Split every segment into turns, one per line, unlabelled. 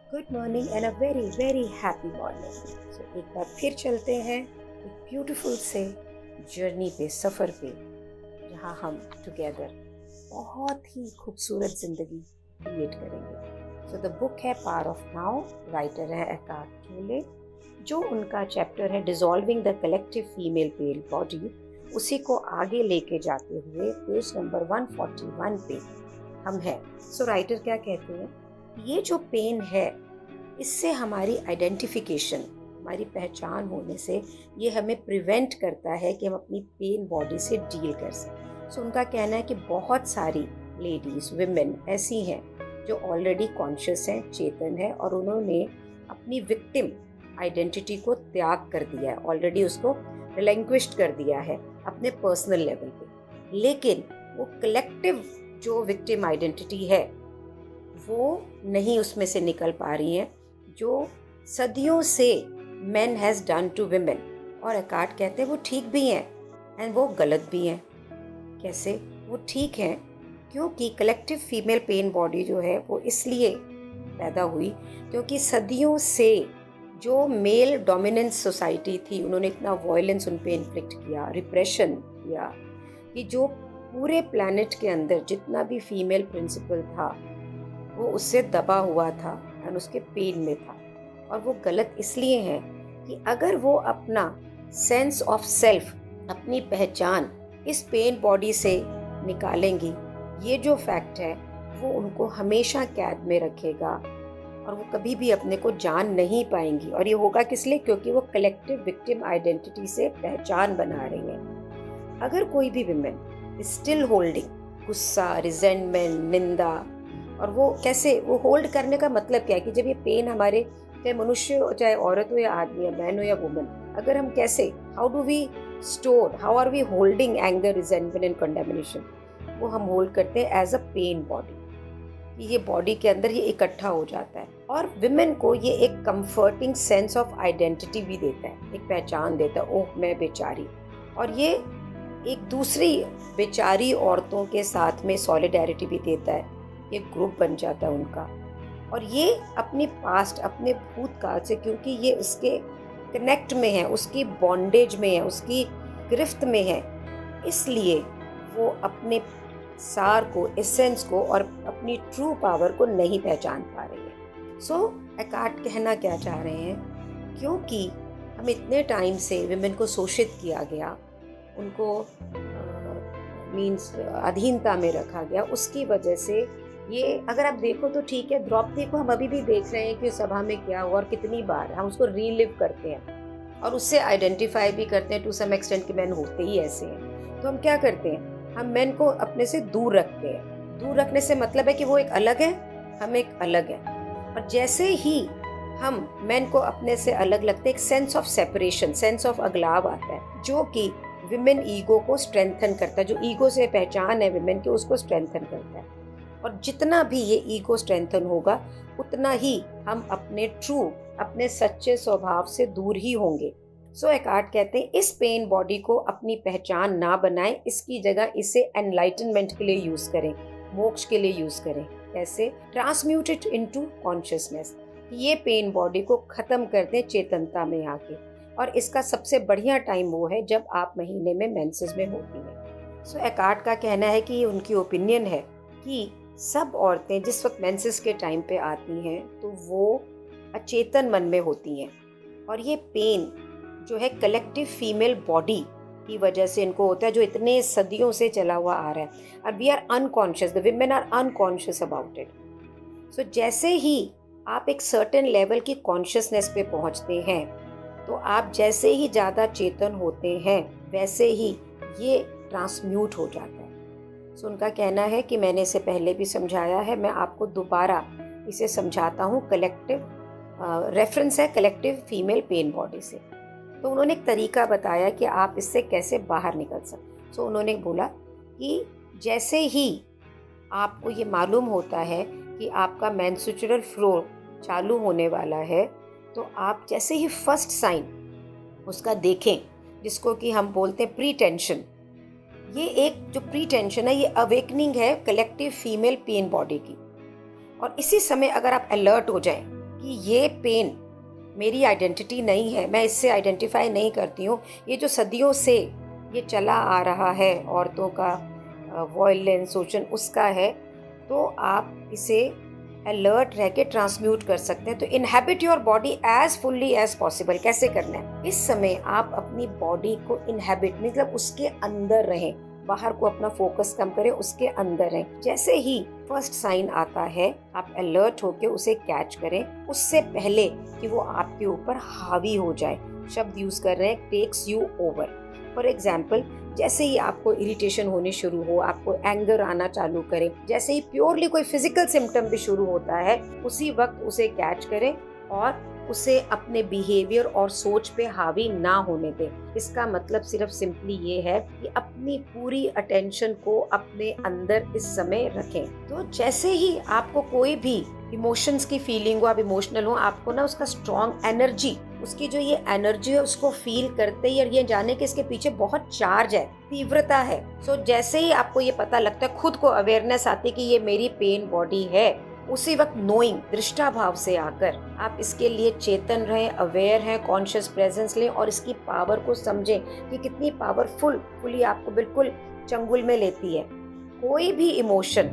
Good morning and a very very happy morning. So एक बार फिर चलते हैं एक ब्यूटीफुल से जर्नी पे, सफ़र पे, जहाँ हम टुगेदर बहुत ही खूबसूरत ज़िंदगी क्रिएट करेंगे। सो द बुक है पावर ऑफ नाउ, राइटर है एकार्ट टोले। जो उनका चैप्टर है dissolving the collective female pain body, उसी को आगे लेके जाते हुए पेज नंबर 141 पे हम हैं। सो राइटर क्या कहते हैं, ये जो पेन है इससे हमारी आइडेंटिफिकेशन, हमारी पहचान होने से ये हमें प्रिवेंट करता है कि हम अपनी पेन बॉडी से डील कर सकें। सो उनका कहना है कि बहुत सारी लेडीज़, विमेन ऐसी हैं जो ऑलरेडी कॉन्शियस हैं, चेतन है, और उन्होंने अपनी विक्टिम आइडेंटिटी को त्याग कर दिया है, ऑलरेडी उसको रिलैंक्विश्ड कर दिया है अपने पर्सनल लेवल पे। लेकिन वो कलेक्टिव जो विक्टिम आइडेंटिटी है वो नहीं उसमें से निकल पा रही हैं, जो सदियों से men has done to women। और एकार्ट कहते हैं वो ठीक भी हैं एंड वो गलत भी हैं। कैसे वो ठीक हैं? क्योंकि कलेक्टिव फीमेल पेन बॉडी जो है वो इसलिए पैदा हुई क्योंकि सदियों से जो मेल डोमिनेंस सोसाइटी थी, उन्होंने इतना वायलेंस उन पे इन्फ्लिक्ट किया, रिप्रेशन किया, कि जो पूरे प्लैनेट के अंदर जितना भी फीमेल प्रिंसिपल था वो उससे दबा हुआ था और उसके पेन में था। और वो गलत इसलिए है कि अगर वो अपना सेंस ऑफ सेल्फ, अपनी पहचान इस पेन बॉडी से निकालेंगी, ये जो फैक्ट है वो उनको हमेशा कैद में रखेगा और वो कभी भी अपने को जान नहीं पाएंगी। और ये होगा किस लिए? क्योंकि वो कलेक्टिव विक्टिम आइडेंटिटी से पहचान बना रही हैं। अगर कोई भी विमेन स्टिल होल्डिंग गुस्सा, रिजेंटमेंट, निंदा, और वो कैसे, वो होल्ड करने का मतलब क्या है कि जब ये पेन हमारे, चाहे मनुष्य हो, चाहे औरत हो या आदमी, या मैन हो या वुमन, अगर हम कैसे, how do we store, how are we holding anger, resentment and condemnation, वो हम होल्ड करते हैं एज अ पेन बॉडी। ये बॉडी के अंदर ये इकट्ठा हो जाता है और विमेन को ये एक कंफर्टिंग सेंस ऑफ आइडेंटिटी भी देता है, एक पहचान देता है, ओह मैं बेचारी। और ये एक दूसरी बेचारी औरतों के साथ में सॉलिडेरिटी भी देता है, ये ग्रुप बन जाता है उनका। और ये अपनी पास्ट, अपने भूतकाल से, क्योंकि ये उसके कनेक्ट में है, उसकी बॉन्डेज में है, उसकी गिरफ्त में है, इसलिए वो अपने सार को, एसेंस को और अपनी ट्रू पावर को नहीं पहचान पा रही है। सो एकार्ट कहना क्या चाह रहे हैं, क्योंकि हम इतने टाइम से विमेन को शोषित किया गया, उनको मीन्स अधीनता में रखा गया, उसकी वजह से ये, अगर आप देखो तो ठीक है, द्रौपदी को हम अभी भी देख रहे हैं कि सभा में क्या हुआ और कितनी बार हम उसको रीलिव करते हैं और उससे आइडेंटिफाई भी करते हैं टू सम एक्सटेंट कि मैन होते ही ऐसे हैं। तो हम क्या करते हैं, हम मैन को अपने से दूर रखते हैं। दूर रखने से मतलब है कि वो एक अलग है, हम एक अलग है। और जैसे ही हम मैन को अपने से अलग लगते हैं, एक sense of separation, sense of अगलाव आता है, जो कि विमेन ईगो को स्ट्रेंथन करता है। जो ईगो से पहचान है विमेन की, उसको स्ट्रेंथन करता है। और जितना भी ये ईगो स्ट्रेंथन होगा, उतना ही हम अपने ट्रू, अपने सच्चे स्वभाव से दूर ही होंगे। सो एकार्ट कहते हैं इस पेन बॉडी को अपनी पहचान ना बनाएं, इसकी जगह इसे एनलाइटनमेंट के लिए यूज करें, मोक्ष के लिए यूज करें। कैसे? Transmute it into consciousness. ये पेन बॉडी को खत्म कर दें चेतनता में आके। और इसका सबसे बढ़िया टाइम वो है जब आप महीने में मेंसेस में होती हैं। सो एकार्ट का कहना है कि उनकी ओपिनियन है कि सब औरतें जिस वक्त मेंसेस के टाइम पे आती हैं तो वो अचेतन मन में होती हैं, और ये पेन जो है कलेक्टिव फीमेल बॉडी की वजह से इनको होता है, जो इतने सदियों से चला हुआ आ रहा है। और we are unconscious, the women are unconscious about it. So जैसे ही आप एक सर्टेन लेवल की कॉन्शियसनेस पे पहुंचते हैं, तो आप जैसे ही ज़्यादा चेतन होते हैं वैसे ही ये ट्रांसम्यूट हो जाता है। सो उनका कहना है कि मैंने इसे पहले भी समझाया है, मैं आपको दोबारा इसे समझाता हूँ। कलेक्टिव रेफरेंस है कलेक्टिव फीमेल पेन बॉडी से। तो उन्होंने एक तरीका बताया कि आप इससे कैसे बाहर निकल सकते। सो उन्होंने बोला कि जैसे ही आपको ये मालूम होता है कि आपका मेंस्ट्रुअल फ्लो चालू होने वाला है, तो आप जैसे ही फर्स्ट साइन उसका देखें, जिसको कि हम बोलते हैं प्री टेंशन, ये एक जो प्री टेंशन है, ये अवेकनिंग है कलेक्टिव फीमेल पेन बॉडी की। और इसी समय अगर आप अलर्ट हो जाएं कि ये पेन मेरी आइडेंटिटी नहीं है, मैं इससे आइडेंटिफाई नहीं करती हूँ, ये जो सदियों से ये चला आ रहा है, औरतों का वायलेंस शोषण उसका है, तो आप इसे अलर्ट रह के ट्रांसम्यूट कर सकते हैं। तो inhabit your body as fully as possible. कैसे करना है? इस समय आप अपनी बॉडी को इनहेबिट मतलब उसके अंदर रहें, बाहर को अपना फोकस कम करें, उसके अंदर रहें। जैसे ही फर्स्ट साइन आता है आप अलर्ट होके उसे कैच करें, उससे पहले कि वो आपके ऊपर हावी हो जाए। शब्द यूज कर रहे हैं takes you over. For example, जैसे ही आपको इरिटेशन होनी शुरू हो, आपको एंगर आना चालू करे, जैसे ही प्योरली कोई फिजिकल सिम्टम भी शुरू होता है, उसी वक्त उसे कैच करें और उसे अपने बिहेवियर और सोच पे हावी ना होने दें। इसका मतलब सिर्फ सिंपली ये है कि अपनी पूरी अटेंशन को अपने अंदर इस समय रखें। तो जैसे ही आपको कोई भी इमोशंस की फीलिंग हो, आप इमोशनल हो, आपको ना उसका स्ट्रॉन्ग एनर्जी, उसकी जो ये एनर्जी है उसको फील करते ही और ये जाने कि इसके पीछे बहुत चार्ज है, तीव्रता है। सो जैसे ही आपको ये पता लगता है, खुद को अवेयरनेस आती कि ये मेरी पेन बॉडी है, उसी वक्त नोइंग दृष्टा भाव से आकर आप इसके लिए चेतन रहें, अवेयर हैं, कॉन्शियस प्रेजेंस लें और इसकी पावर को समझें कि कितनी पावरफुली आपको बिल्कुल चंगुल में लेती है। कोई भी इमोशन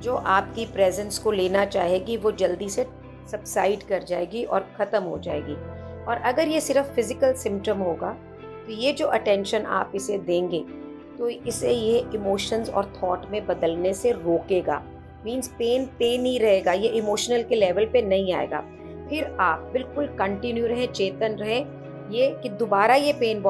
जो आपकी प्रेजेंस को लेना चाहेगी वो जल्दी से सबसाइड कर जाएगी और ख़त्म हो जाएगी। और अगर ये सिर्फ फिजिकल सिम्टम होगा तो ये जो अटेंशन आप इसे देंगे तो इसे ये इमोशंस और थॉट में बदलने से रोकेगा। मीन्स पेन ही रहेगा, ये इमोशनल के लेवल पे नहीं आएगा। फिर आप बिल्कुल कंटिन्यू रहें, चेतन रहें। ये कि दोबारा ये पेन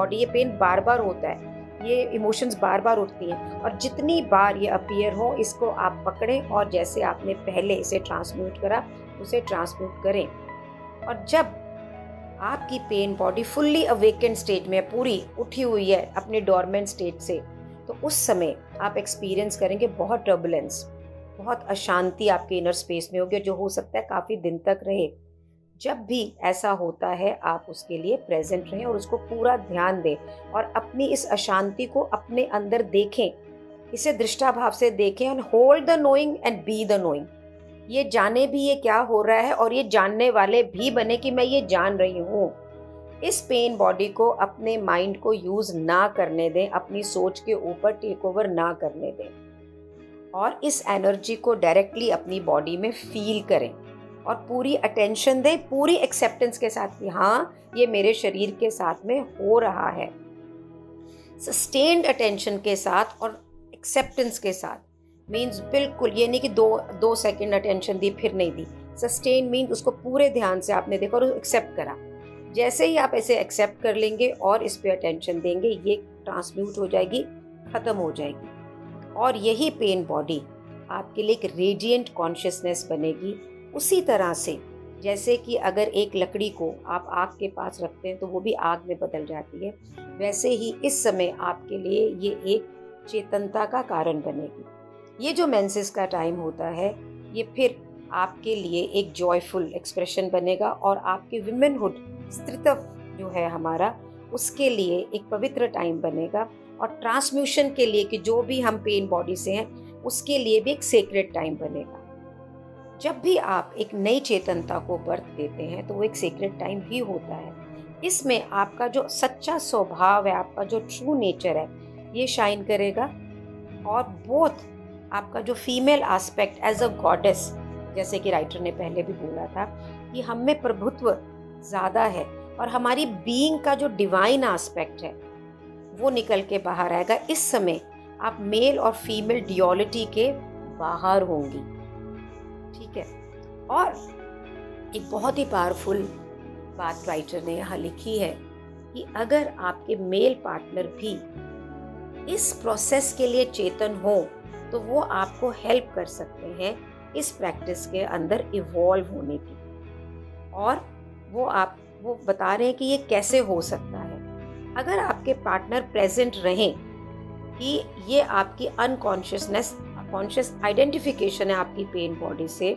बार बार होता है, ये इमोशंस बार बार उठती हैं और जितनी बार ये अपीयर हो इसको आप पकड़ें और जैसे आपने पहले इसे ट्रांसम्यूट करा उसे ट्रांसम्यूट करें। और जब आपकी pen body fully awakened state में पूरी उठी हुई है अपने डोरमेंट स्टेट से, तो उस समय आप एक्सपीरियंस करेंगे बहुत टर्बुलेंस, बहुत अशांति आपके इनर स्पेस में होगी जो हो सकता है काफ़ी दिन तक रहे। जब भी ऐसा होता है आप उसके लिए प्रेजेंट रहें और उसको पूरा ध्यान दें और अपनी इस अशांति को अपने अंदर देखें, इसे दृष्टाभाव से देखें और hold the knowing and be the knowing. ये जाने भी ये क्या हो रहा है और ये जानने वाले भी बने कि मैं ये जान रही हूँ। इस पेन बॉडी को अपने माइंड को यूज ना करने दें, अपनी सोच के ऊपर टेक ओवर ना करने दें और इस एनर्जी को डायरेक्टली अपनी बॉडी में फील करें और पूरी अटेंशन दें, पूरी एक्सेप्टेंस के साथ कि हाँ ये मेरे शरीर के साथ में हो रहा है। सस्टेन्ड अटेंशन के साथ और एक्सेप्टेंस के साथ। मीन्स बिल्कुल ये नहीं कि दो सेकंड अटेंशन दी फिर नहीं दी। सस्टेन मीन्स उसको पूरे ध्यान से आपने देखा और एक्सेप्ट करा। जैसे ही आप ऐसे एक्सेप्ट कर लेंगे और इस पे अटेंशन देंगे, ये ट्रांसम्यूट हो जाएगी, ख़त्म हो जाएगी और यही पेन बॉडी आपके लिए एक रेडिएंट कॉन्शियसनेस बनेगी। उसी तरह से जैसे कि अगर एक लकड़ी को आप आग के पास रखते हैं तो वो भी आग में बदल जाती है, वैसे ही इस समय आपके लिए ये एक चेतनता का कारण बनेगी। ये जो मेंसेस का टाइम होता है ये फिर आपके लिए एक जॉयफुल एक्सप्रेशन बनेगा और आपके विमेनहुड, स्त्रीत्व जो है हमारा, उसके लिए एक पवित्र टाइम बनेगा और ट्रांसम्यूशन के लिए कि जो भी हम पेन बॉडी से हैं उसके लिए भी एक सेक्रेट टाइम बनेगा। जब भी आप एक नई चेतनता को बर्थ देते हैं तो वो एक सेक्रेट टाइम ही होता है। इसमें आपका जो सच्चा स्वभाव है, आपका जो ट्रू नेचर है, ये शाइन करेगा और बोथ आपका जो female aspect as a goddess, जैसे कि राइटर ने पहले भी बोला था कि हम में प्रभुत्व ज़्यादा है और हमारी बीइंग का जो डिवाइन एस्पेक्ट है वो निकल के बाहर आएगा। इस समय आप मेल और फीमेल ड्यूअलिटी के बाहर होंगी, ठीक है। और एक बहुत ही पावरफुल बात राइटर ने यहाँ लिखी है कि अगर आपके मेल पार्टनर भी इस प्रोसेस के लिए चेतन हो तो वो आपको हेल्प कर सकते हैं इस प्रैक्टिस के अंदर इवॉल्व होने की। और वो बता रहे हैं कि ये कैसे हो सकता है। अगर आपके पार्टनर प्रेजेंट रहें कि ये आपकी अनकॉन्शियसनेस, कॉन्शियस आइडेंटिफिकेशन है आपकी पेन बॉडी से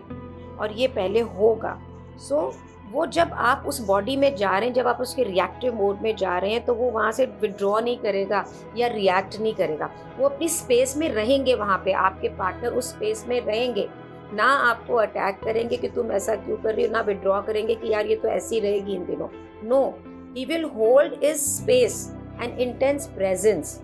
और ये पहले होगा। सो वो जब आप उस बॉडी में जा रहे हैं, जब आप उसके रिएक्टिव मोड में जा रहे हैं तो वो वहाँ से विड्रॉ नहीं करेगा या रिएक्ट नहीं करेगा, वो अपनी स्पेस में रहेंगे। वहाँ पे आपके पार्टनर उस स्पेस में रहेंगे ना आपको अटैक करेंगे कि तुम ऐसा क्यों कर रही हो, ना विड्रॉ करेंगे कि यार ये तो ऐसी रहेगी इन दिनों। No, he will hold his space and intense presence,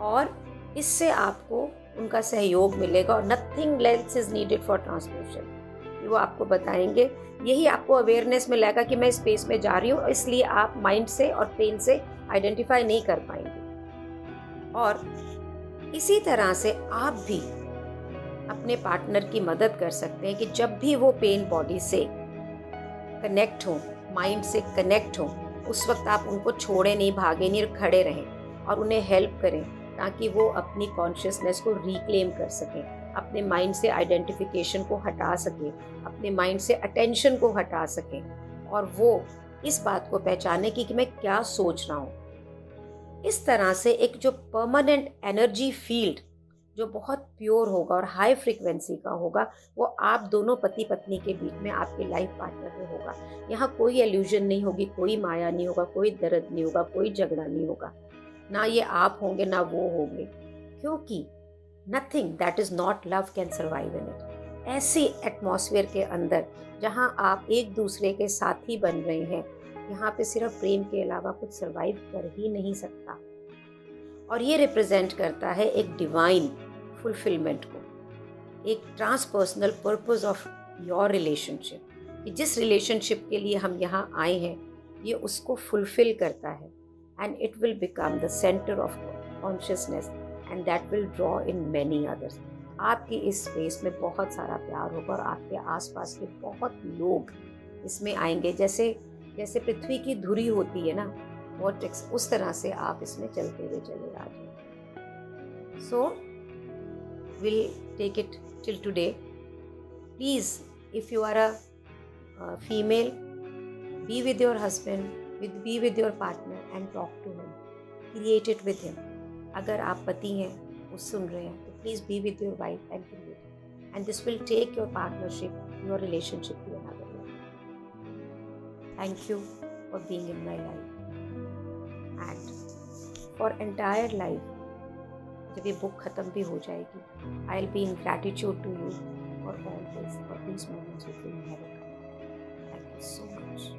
और इससे आपको उनका सहयोग मिलेगा और nothing else is needed for transmission. वो आपको बताएंगे, यही आपको अवेयरनेस में लाएगा कि मैं स्पेस में जा रही हूँ, इसलिए आप माइंड से और पेन से आइडेंटिफाई नहीं कर पाएंगे। और इसी तरह से आप भी अपने पार्टनर की मदद कर सकते हैं कि जब भी वो पेन बॉडी से कनेक्ट हो, माइंड से कनेक्ट हो, उस वक्त आप उनको छोड़े नहीं, भागे नहीं, खड़े रहें और उन्हें हेल्प करें ताकि वो अपनी कॉन्शियसनेस को रिक्लेम कर सकें, अपने माइंड से आइडेंटिफिकेशन को हटा सकें, अपने माइंड से अटेंशन को हटा सकें, और वो इस बात को पहचाने कि मैं क्या सोच रहा हूँ। इस तरह से एक जो परमानेंट एनर्जी फील्ड जो बहुत प्योर होगा और हाई फ्रीक्वेंसी का होगा, वो आप दोनों पति पत्नी के बीच में, आपके लाइफ पार्टनर में होगा। यहाँ कोई एल्यूजन नहीं होगी, कोई माया नहीं होगा, कोई दर्द नहीं होगा, कोई झगड़ा नहीं होगा, ना ये आप होंगे ना वो होंगे, क्योंकि nothing that is not love can survive in it. ऐसी एटमॉस्फेयर के अंदर जहाँ आप एक दूसरे के साथी बन रहे हैं, यहाँ पे सिर्फ प्रेम के अलावा कुछ सर्वाइव कर ही नहीं सकता। और ये रिप्रेजेंट करता है एक डिवाइन फुलफिलमेंट को, एक ट्रांसपर्सनल पर्पस ऑफ योर रिलेशनशिप, कि जिस रिलेशनशिप के लिए हम यहाँ आए हैं ये उसको फुलफिल करता है, and it will become the centre of consciousness and that will draw in many others. आपकी इस स्पेस में बहुत सारा प्यार होगा और आपके आसपास के बहुत लोग इसमें आएंगे। जैसे जैसे पृथ्वी की धुरी होती है ना, वॉर्टेक्स, उस तरह से आप इसमें चलते हुए चले आ जाए। So will take it till today. Please, if you are a female, be with your husband, be with your partner and talk to him, create it with him. अगर आप पति हैं, वो सुन रहे हैं, तो please be with your wife and create, and this will take your partnership, your relationship to another level. Thank you for being in my life, and for entire life, जब ये बुक ख़त्म भी हो जाएगी, I'll be in gratitude to you for all this, for these moments with you. Thank you so much.